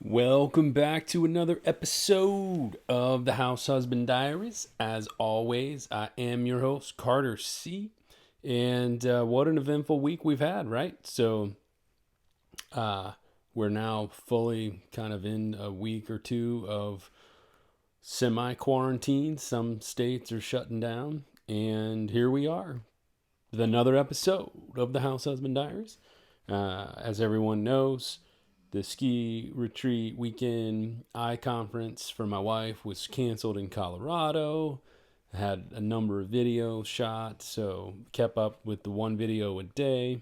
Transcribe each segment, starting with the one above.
Welcome back to another episode of the House Husband Diaries. As always, I am your host, Carter C. And what an eventful week we've had, right? Uh, we're now fully kind of in a week or two of semi quarantine. Some states are shutting down. And here we are with another episode of the House Husband Diaries. As everyone knows, the ski retreat weekend eye conference for my wife was canceled in Colorado. I had a number of videos shot, so kept up with the one video a day.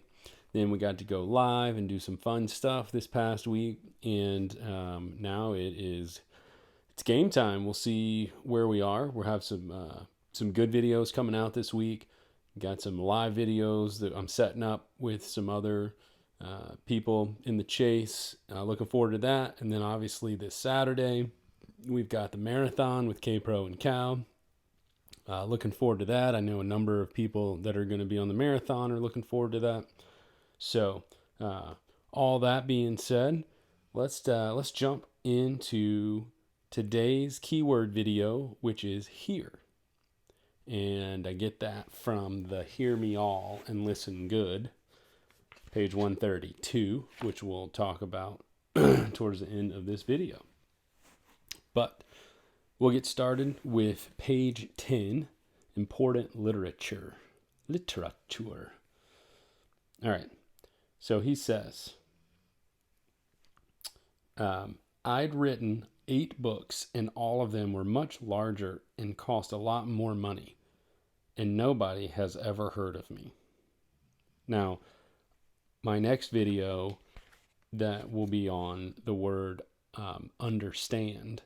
Then we got to go live and do some fun stuff this past week, and now it's game time. We'll see where we are. We'll have some good videos coming out this week. Got some live videos that I'm setting up with some other people in the chase. Looking forward to that. And then obviously this Saturday, we've got the marathon with K-Pro and Cal. Looking forward to that. I know a number of people that are going to be on the marathon are looking forward to that. So all that being said, let's jump into today's keyword video, which is here. And I get that from the Hear Me All and Listen Good, page 132, which we'll talk about towards the end of this video. But we'll get started with page 10, important literature. Literature. All right. So he says, I'd written 8 books and all of them were much larger and cost a lot more money. And nobody has ever heard of me. Now, my next video that will be on the word understand,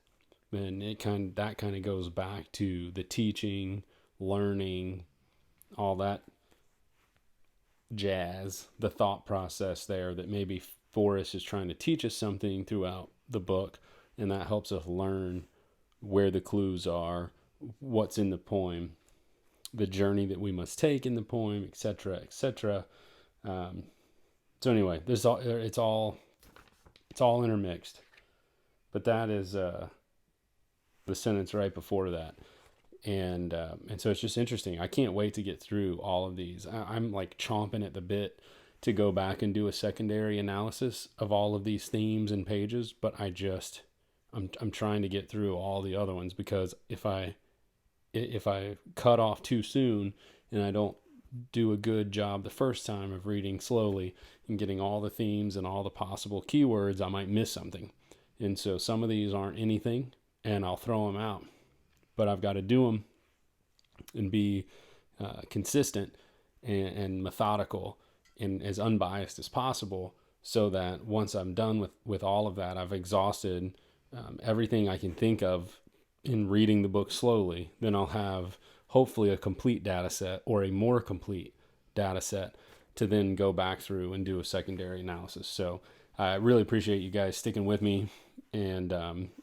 and that kind of goes back to the teaching, learning, all that jazz, the thought process there that maybe Forrest is trying to teach us something throughout the book, and that helps us learn where the clues are, what's in the poem, the journey that we must take in the poem, etc., etc. So anyway, it's all intermixed, but that is the sentence right before that, and so it's just interesting. I can't wait to get through all of these. I'm like chomping at the bit to go back and do a secondary analysis of all of these themes and pages, but I'm trying to get through all the other ones, because if I cut off too soon and I don't do a good job the first time of reading slowly and getting all the themes and all the possible keywords, I might miss something. And so some of these aren't anything and I'll throw them out, but I've got to do them and be consistent and methodical and as unbiased as possible, so that once I'm done with all of that, I've exhausted everything I can think of in reading the book slowly. Then I'll have hopefully a complete data set or a more complete data set to then go back through and do a secondary analysis. So I really appreciate you guys sticking with me. And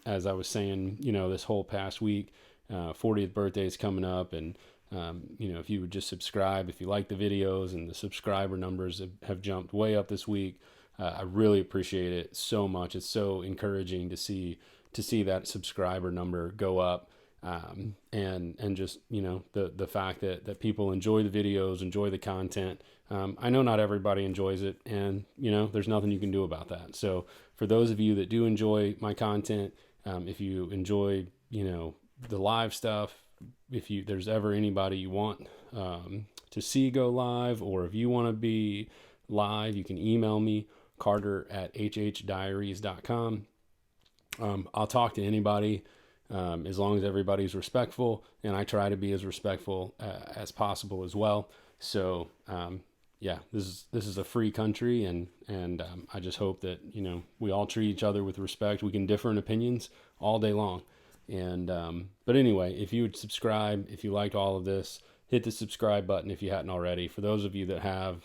as I was saying, this whole past week, 40th birthday is coming up, and if you would just subscribe, if you like the videos, and the subscriber numbers have jumped way up this week, I really appreciate it so much. It's so encouraging to see that subscriber number go up, and just the fact that people enjoy the videos, enjoy the content. I know not everybody enjoys it, and there's nothing you can do about that. So for those of you that do enjoy my content, if you enjoy the live stuff, if there's ever anybody you want to see go live, or if you want to be live, you can email me, carter@hhdiaries.com. I'll talk to anybody, as long as everybody's respectful, and I try to be as respectful as possible as well. So this is a free country, and I just hope that we all treat each other with respect. We can differ in opinions all day long, and but anyway, if you would subscribe, if you liked all of this, hit the subscribe button if you hadn't already. For those of you that have,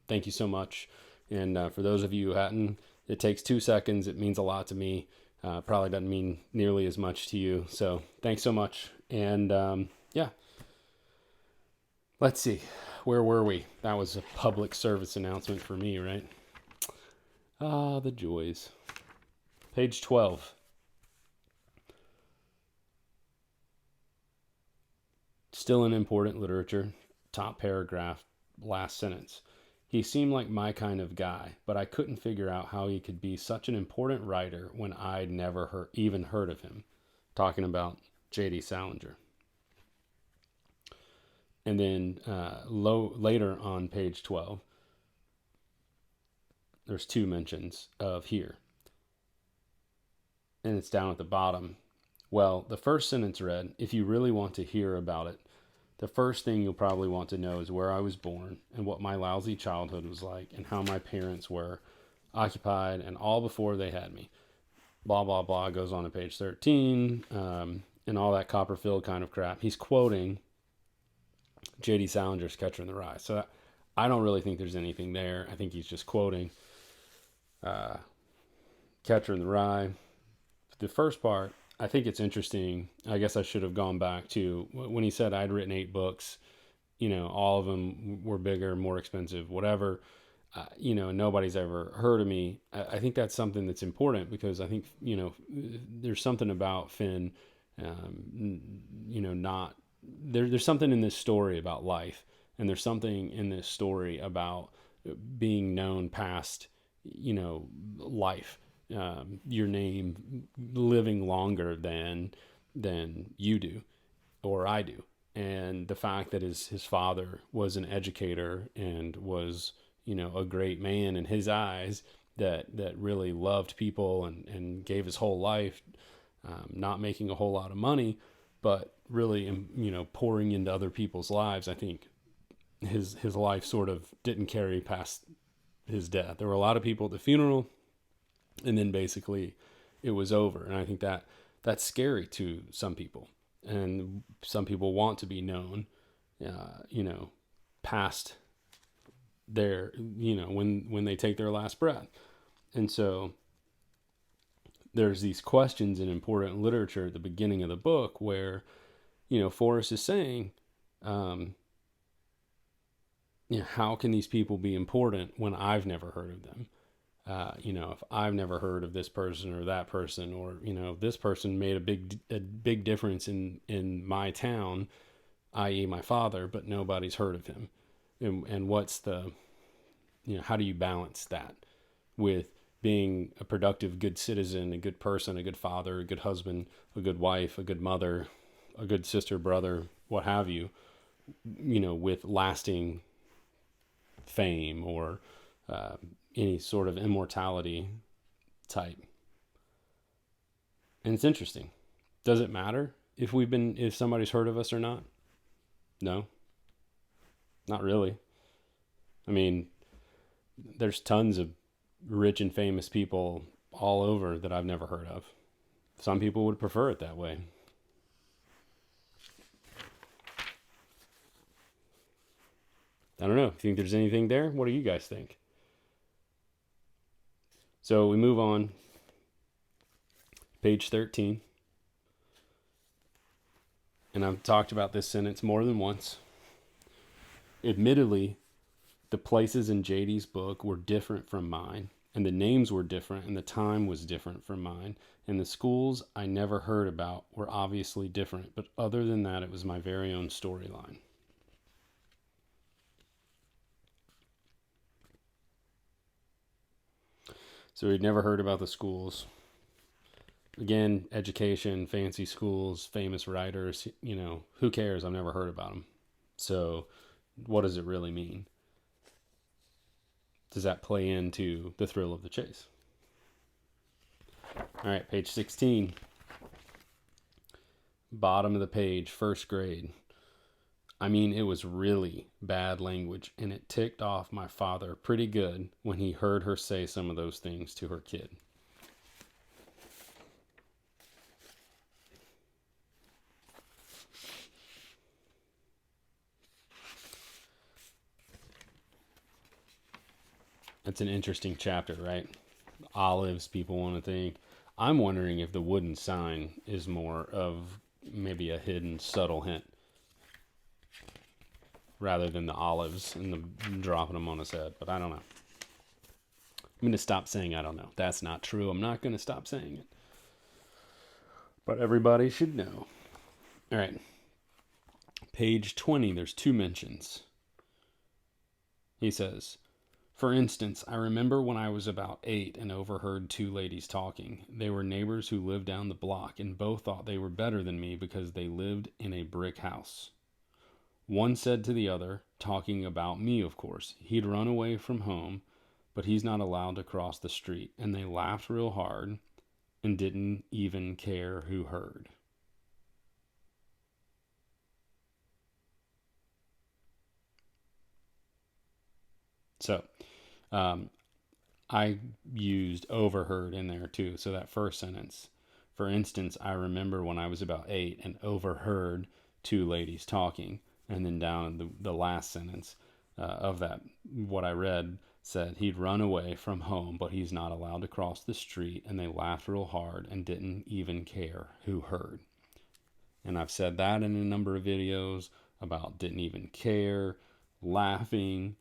thank you so much, and for those of you who hadn't, it takes 2 seconds. It means a lot to me. Probably doesn't mean nearly as much to you. So thanks so much. And let's see. Where were we? That was a public service announcement for me, right? Ah, the joys. Page 12. Still in important literature. Top paragraph, last sentence. He seemed like my kind of guy, but I couldn't figure out how he could be such an important writer when I'd never even heard of him. Talking about J.D. Salinger. And then later on page 12, there's two mentions of here. And it's down at the bottom. Well, the first sentence read, if you really want to hear about it, the first thing you'll probably want to know is where I was born and what my lousy childhood was like and how my parents were occupied and all before they had me. Blah, blah, blah, goes on to page 13 and all that Copperfield kind of crap. He's quoting J.D. Salinger's Catcher in the Rye. So I don't really think there's anything there. I think he's just quoting Catcher in the Rye. The first part, I think it's interesting. I guess I should have gone back to when he said I'd written 8 books, all of them were bigger, more expensive, whatever, nobody's ever heard of me. I think that's something that's important because I think, there's something about Fenn, there's something in this story about life, and there's something in this story about being known past, life. Your name living longer than you do or I do. And the fact that his father was an educator and was, a great man in his eyes that really loved people and gave his whole life, not making a whole lot of money, but really, pouring into other people's lives. I think his life sort of didn't carry past his death. There were a lot of people at the funeral, and then basically it was over. And I think that's scary to some people. And some people want to be known, past their, when they take their last breath. And so there's these questions in important literature at the beginning of the book where, Forrest is saying, how can these people be important when I've never heard of them? If I've never heard of this person or that person, or, this person made a big difference in my town, i.e. my father, but nobody's heard of him. And what's the, how do you balance that with being a productive, good citizen, a good person, a good father, a good husband, a good wife, a good mother, a good sister, brother, what have you, with lasting fame or, any sort of immortality type. And it's interesting. Does it matter if somebody's heard of us or not? No, not really. I mean, there's tons of rich and famous people all over that I've never heard of. Some people would prefer it that way. I don't know. Think there's anything there? What do you guys think? So we move on. Page 13. And I've talked about this sentence more than once. Admittedly, the places in JD's book were different from mine, and the names were different, and the time was different from mine, and the schools I never heard about were obviously different, but other than that, it was my very own storyline. So he'd never heard about the schools. Again, education, fancy schools, famous writers, who cares? I've never heard about them. So what does it really mean? Does that play into the thrill of the chase? All right, page 16. Bottom of the page, first grade. I mean, it was really bad language, and it ticked off my father pretty good when he heard her say some of those things to her kid. That's an interesting chapter, right? Olives, people want to think. I'm wondering if the wooden sign is more of maybe a hidden, subtle hint, rather than the olives and the dropping them on his head. But I don't know. I'm going to stop saying I don't know. That's not true. I'm not going to stop saying it. But everybody should know. All right. Page 20, there's 2 mentions. He says, for instance, I remember when I was about 8 and overheard 2 ladies talking. They were neighbors who lived down the block, and both thought they were better than me because they lived in a brick house. One said to the other, talking about me, of course, he'd run away from home, but he's not allowed to cross the street. And they laughed real hard and didn't even care who heard. So, I used overheard in there too. So that first sentence, for instance, I remember when I was about 8 and overheard 2 ladies talking. And then down in the last sentence of that, what I read said he'd run away from home, but he's not allowed to cross the street. And they laughed real hard and didn't even care who heard. And I've said that in a number of videos about didn't even care, laughing.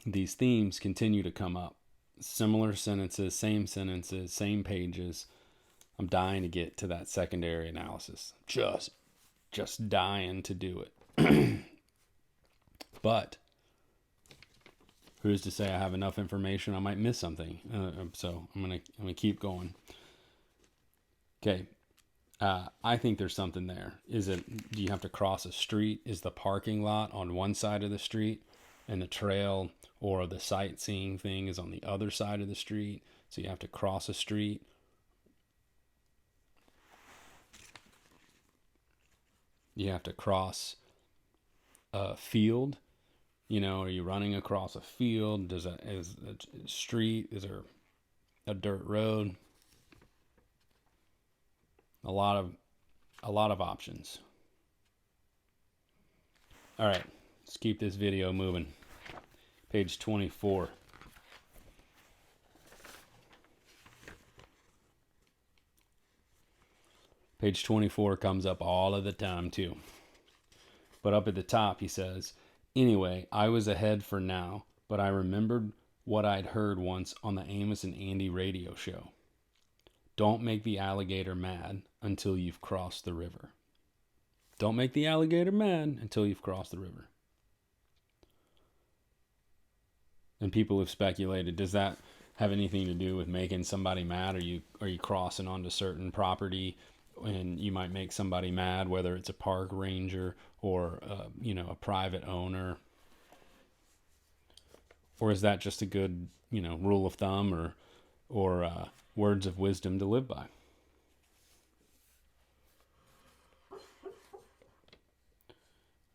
These themes continue to come up. Similar sentences, same pages. I'm dying to get to that secondary analysis. Just dying to do it. But who's to say I have enough information? I might miss something. So I'm gonna keep going. Okay. I think there's something there. Do you have to cross a street? Is the parking lot on one side of the street and the trail or the sightseeing thing is on the other side of the street? So you have to cross a street. You have to cross a field. Are you running across a field? Is a street? Is there a dirt road? A lot of options. All right, let's keep this video moving. Page 24. Page 24 comes up all of the time too. But up at the top he says, anyway, I was ahead for now, but I remembered what I'd heard once on the Amos and Andy radio show. Don't make the alligator mad until you've crossed the river. Don't make the alligator mad until you've crossed the river. And people have speculated, does that have anything to do with making somebody mad? Are you crossing onto certain property and you might make somebody mad, whether it's a park ranger or a private owner? Or is that just a good rule of thumb or words of wisdom to live by?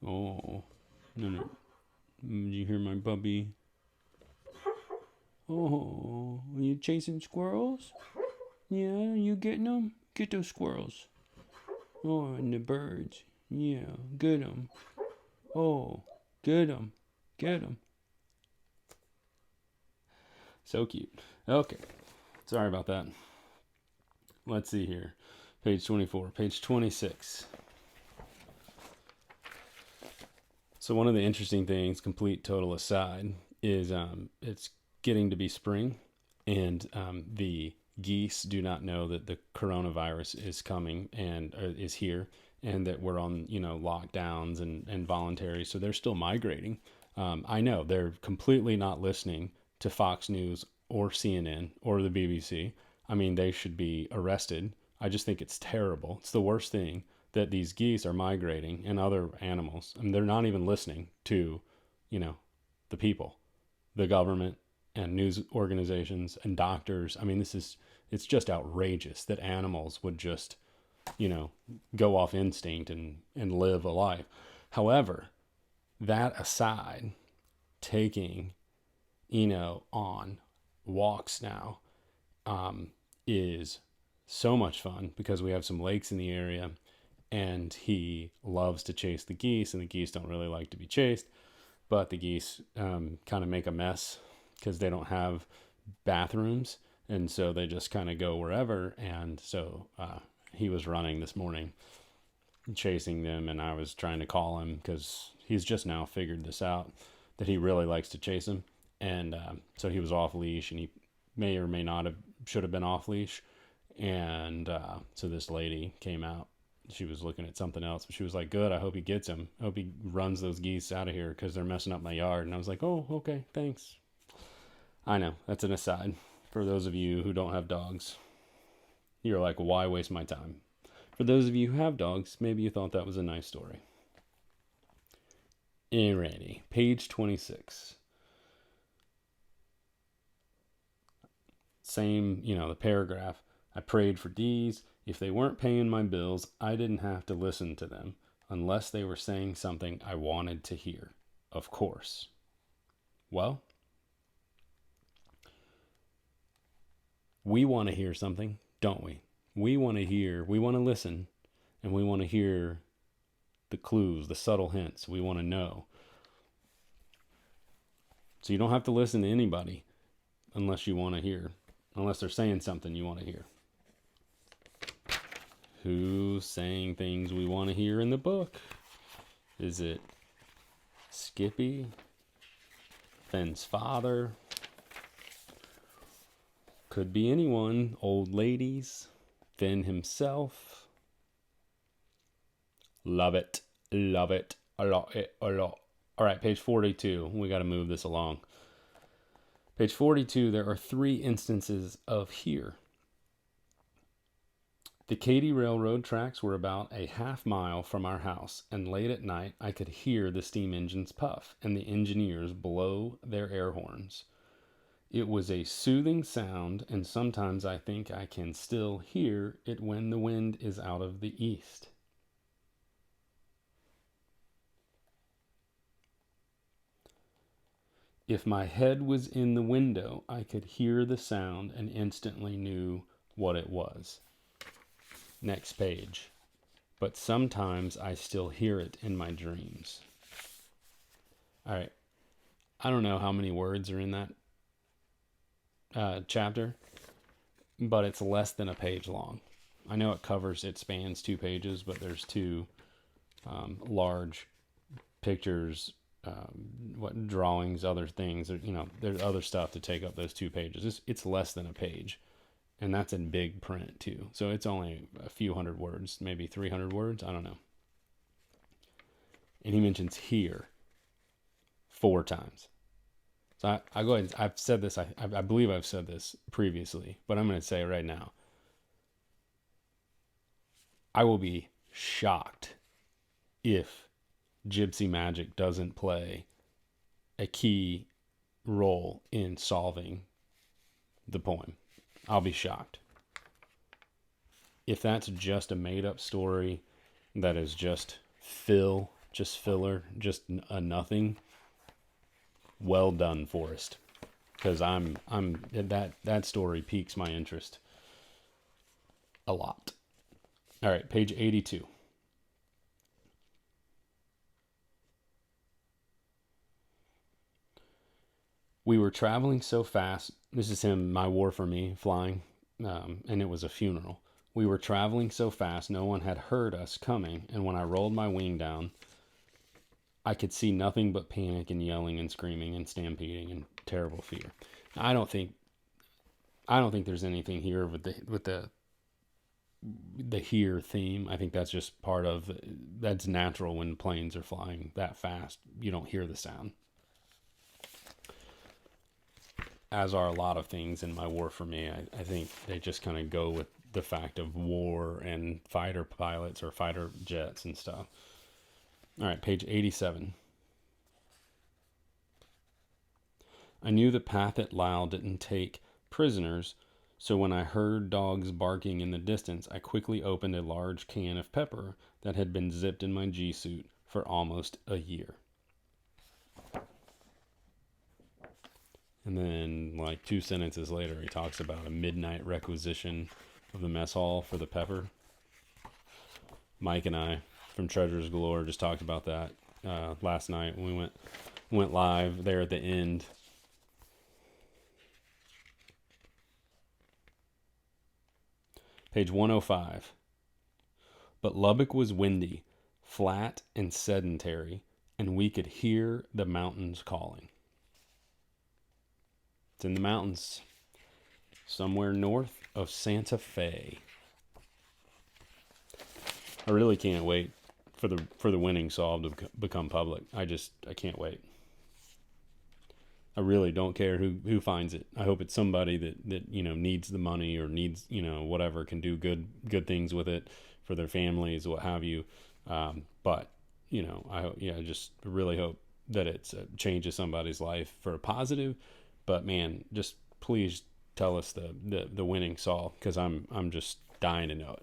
Oh, no. Did you hear my puppy? Oh, are you chasing squirrels? Yeah, you getting them? Get those squirrels. Oh, and the birds. Yeah, get them. Oh, get them. Get them. So cute. Okay. Sorry about that. Let's see here. Page 24. Page 26. So one of the interesting things, complete total aside, is it's getting to be spring, and the geese do not know that the coronavirus is coming and is here, and that we're on lockdowns and voluntary. So they're still migrating. I know they're completely not listening to Fox News or CNN or the BBC. I mean, they should be arrested. I just think it's terrible. It's the worst thing that these geese are migrating and other animals. I mean, they're not even listening to, the people, the government and news organizations and doctors. I mean, it's just outrageous that animals would just, go off instinct and live a life. However, that aside, taking, on walks now is so much fun because we have some lakes in the area, and he loves to chase the geese, and the geese don't really like to be chased, but the geese kind of make a mess because they don't have bathrooms, and so they just kind of go wherever. And so he was running this morning chasing them, and I was trying to call him because he's just now figured this out, that he really likes to chase them. And so he was off leash, and he may or may not have should have been off leash. And so this lady came out. She was looking at something else, but she was like, "Good. I hope he gets him. I hope he runs those geese out of here because they're messing up my yard." And I was like, "Oh, okay, thanks." I know that's an aside for those of you who don't have dogs. You're like, "Why waste my time?" For those of you who have dogs, maybe you thought that was a nice story. Alrighty, page 26. Same, the paragraph. I prayed for D's. If they weren't paying my bills, I didn't have to listen to them unless they were saying something I wanted to hear. Of course. Well, we want to hear something, don't we? We want to listen, and we want to hear the clues, the subtle hints. We want to know. So you don't have to listen to anybody unless you want to hear, unless they're saying something you want to hear. Who's saying things we want to hear in the book? Is it Skippy? Fenn's father? Could be anyone. Old ladies? Fenn himself? Love it. Love it. A lot. All right, page 42. We got to move this along. Page 42, there are 3 instances of here. The Katy Railroad tracks were about a half mile from our house, and late at night I could hear the steam engines puff and the engineers blow their air horns. It was a soothing sound, and sometimes I think I can still hear it when the wind is out of the east. If my head was in the window, I could hear the sound and instantly knew what it was. Next page. But sometimes I still hear it in my dreams. All right. I don't know how many words are in that chapter, but it's less than a page long. I know it spans 2 pages, but there's 2 large pictures, drawings, other things. There's other stuff to take up those 2 pages. It's less than a page. And that's in big print too. So it's only a few hundred words, maybe 300 words. I don't know. And he mentions here 4 times. So I go ahead. I've said this. I believe I've said this previously, but I'm going to say it right now. I will be shocked if Gypsy Magic doesn't play a key role in solving the poem. I'll be shocked. If that's just a made-up story that is just filler, just a nothing, well done, Forrest. Because that story piques my interest a lot. All right, page 82. We were traveling so fast. This is him, My War for Me, flying, and it was a funeral. We were traveling so fast, no one had heard us coming, and when I rolled my wing down, I could see nothing but panic and yelling and screaming and stampeding and terrible fear. I don't think there's anything here with the here theme. I think that's just that's natural when planes are flying that fast. You don't hear the sound. As are a lot of things in My War for Me. I think they just kind of go with the fact of war and fighter pilots or fighter jets and stuff. All right, page 87. I knew the path at Lyle didn't take prisoners, so when I heard dogs barking in the distance, I quickly opened a large can of pepper that had been zipped in my G-suit for almost a year. And then, 2 sentences later, he talks about a midnight requisition of the mess hall for the pepper. Mike and I from Treasures Galore just talked about that last night when we went live there at the end. Page 105. But Lubbock was windy, flat and sedentary, and we could hear the mountains calling. It's in the mountains, somewhere north of Santa Fe. I really can't wait for the winning solve to become public. I can't wait. I really don't care who finds it. I hope it's somebody that needs the money or needs whatever, can do good things with it for their families, what have you. But I just really hope that it changes somebody's life for a positive. But man, just please tell us the winning solve, because I'm just dying to know it.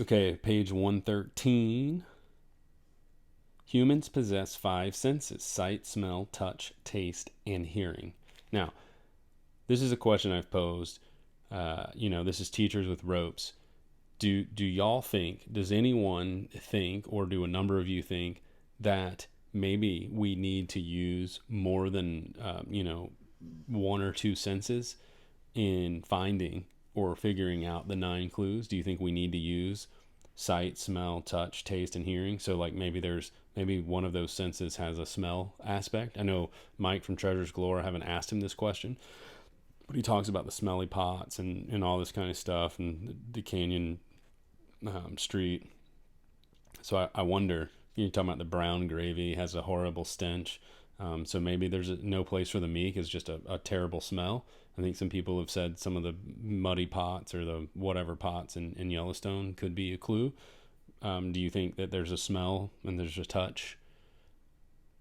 Okay, page 113. Humans possess 5 senses: sight, smell, touch, taste, and hearing. Now, this is a question I've posed. This is Teachers with Ropes. Do y'all think, does anyone think, or do a number of you think, that maybe we need to use more than, 1 or 2 senses in finding or figuring out the 9 clues? Do you think we need to use sight, smell, touch, taste, and hearing? So like maybe one of those senses has a smell aspect. I know Mike from Treasures Galore, I haven't asked him this question, but he talks about the smelly pots and all this kind of stuff, and the canyon street. So I wonder, you're talking about the brown gravy has a horrible stench. So maybe there's no place for the meek, is just a terrible smell. I think some people have said some of the muddy pots or the whatever pots in Yellowstone could be a clue. Do you think that there's a smell and there's a touch,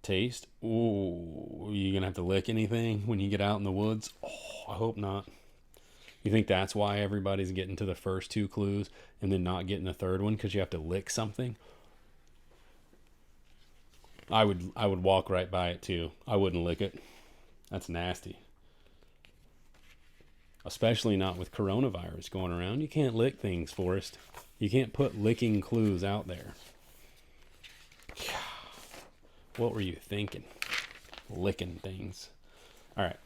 taste? Ooh, are you going to have to lick anything when you get out in the woods? Oh, I hope not. You think that's why everybody's getting to the first 2 clues and then not getting the third one, because you have to lick something? I would walk right by it too. I wouldn't lick it. That's nasty. Especially not with coronavirus going around. You can't lick things, Forrest. You can't put licking clues out there. What were you thinking? Licking things. All right.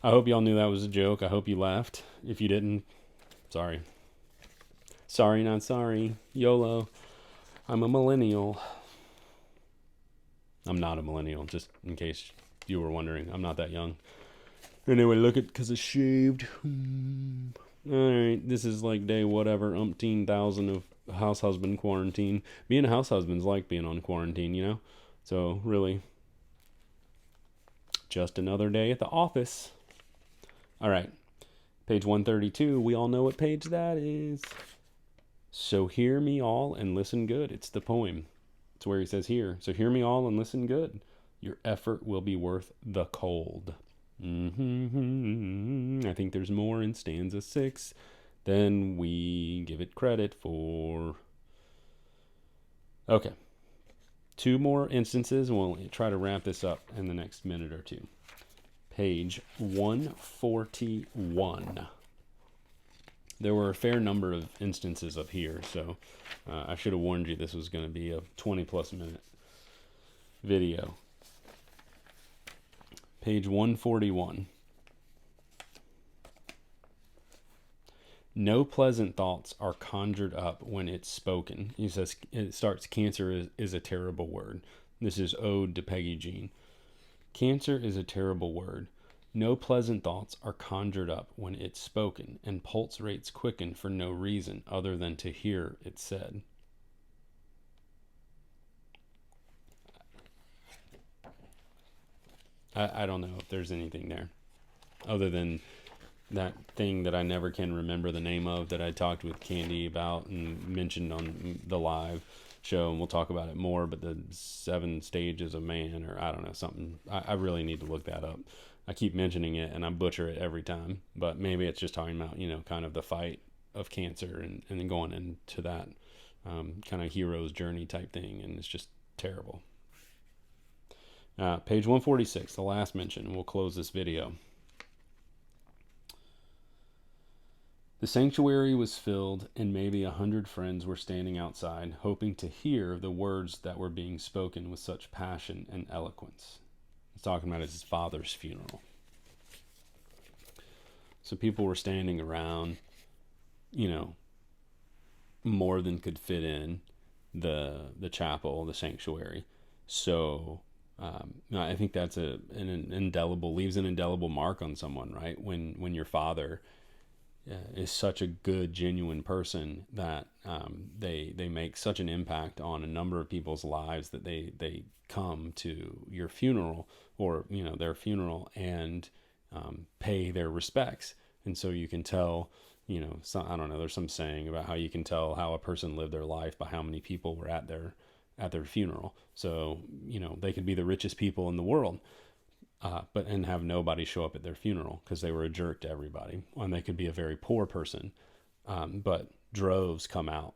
I hope y'all knew that was a joke. I hope you laughed. If you didn't, sorry. Sorry, not sorry. YOLO. I'm a millennial. I'm not a millennial, just in case you were wondering. I'm not that young. Anyway, look at, because it's shaved. Alright, this is like day whatever, umpteen thousand of house husband quarantine. Being a house husband's like being on quarantine, So, really, just another day at the office. Alright, page 132. We all know what page that is. So hear me all and listen good. It's the poem. It's where he says here. So hear me all and listen good. Your effort will be worth the cold. I think there's more in stanza 6 than we give it credit for. Okay. 2 more instances, and we'll try to wrap this up in the next minute or 2. Page 141. There were a fair number of instances up here, so I should have warned you this was going to be a 20-plus minute video. Page 141. No pleasant thoughts are conjured up when it's spoken. He says, it starts, cancer is a terrible word. This is Ode to Peggy Jean. Cancer is a terrible word. No pleasant thoughts are conjured up when it's spoken, and pulse rates quicken for no reason other than to hear it said. I don't know if there's anything there other than that thing that I never can remember the name of that I talked with Candy about and mentioned on the live show, and we'll talk about it more, but the 7 stages of man, or I don't know, something. I really need to look that up. I keep mentioning it and I butcher it every time, but maybe it's just talking about, kind of the fight of cancer and then going into that kind of hero's journey type thing, and it's just terrible. Page 146, the last mention, and we'll close this video. The sanctuary was filled, and maybe 100 friends were standing outside, hoping to hear the words that were being spoken with such passion and eloquence. He's talking about his father's funeral. So people were standing around, more than could fit in the chapel, the sanctuary. So I think that's an indelible, leaves an indelible mark on someone, right? When your father is such a good, genuine person that they make such an impact on a number of people's lives that they come to your funeral, or their funeral, and pay their respects. And so you can tell, I don't know, there's some saying about how you can tell how a person lived their life by how many people were at their funeral. So they could be the richest people in the world, and have nobody show up at their funeral because they were a jerk to everybody. And they could be a very poor person, but droves come out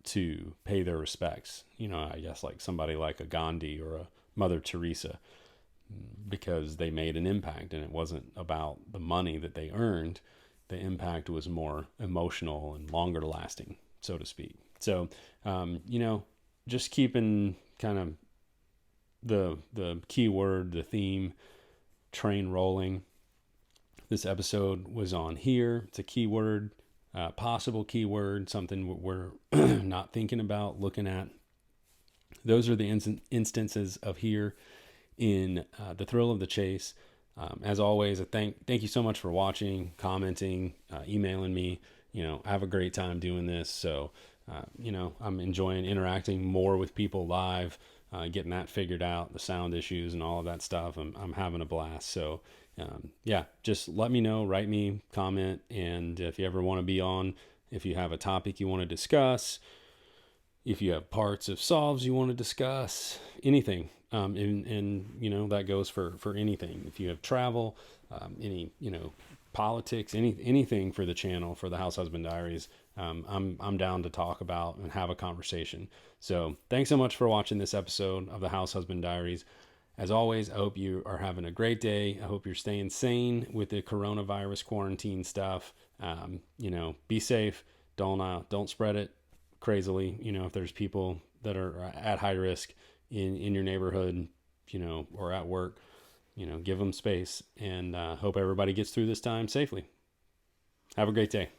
to pay their respects. I guess like somebody like a Gandhi or a Mother Teresa, because they made an impact, and it wasn't about the money that they earned. The impact was more emotional and longer lasting, so to speak. So, just keeping kind of the key word, the theme train rolling. This episode was on here. It's a keyword, possible keyword, something we're not thinking about, looking at. Those are the instances of here in The Thrill of the Chase. As always, thank you so much for watching, commenting, emailing me. I have a great time doing this. So, I'm enjoying interacting more with people live, getting that figured out, the sound issues and all of that stuff. I'm having a blast. So, just let me know, write me, comment. And if you ever want to be on, if you have a topic you want to discuss, if you have parts of solves you want to discuss, anything. And that goes for anything. If you have travel, any, politics, anything for the channel, for the House Husband Diaries, I'm down to talk about and have a conversation. So thanks so much for watching this episode of the House Husband Diaries. As always, I hope you are having a great day. I hope you're staying sane with the coronavirus quarantine stuff. Be safe. Don't spread it crazily. If there's people that are at high risk in your neighborhood, or at work, give them space, and hope everybody gets through this time safely. Have a great day.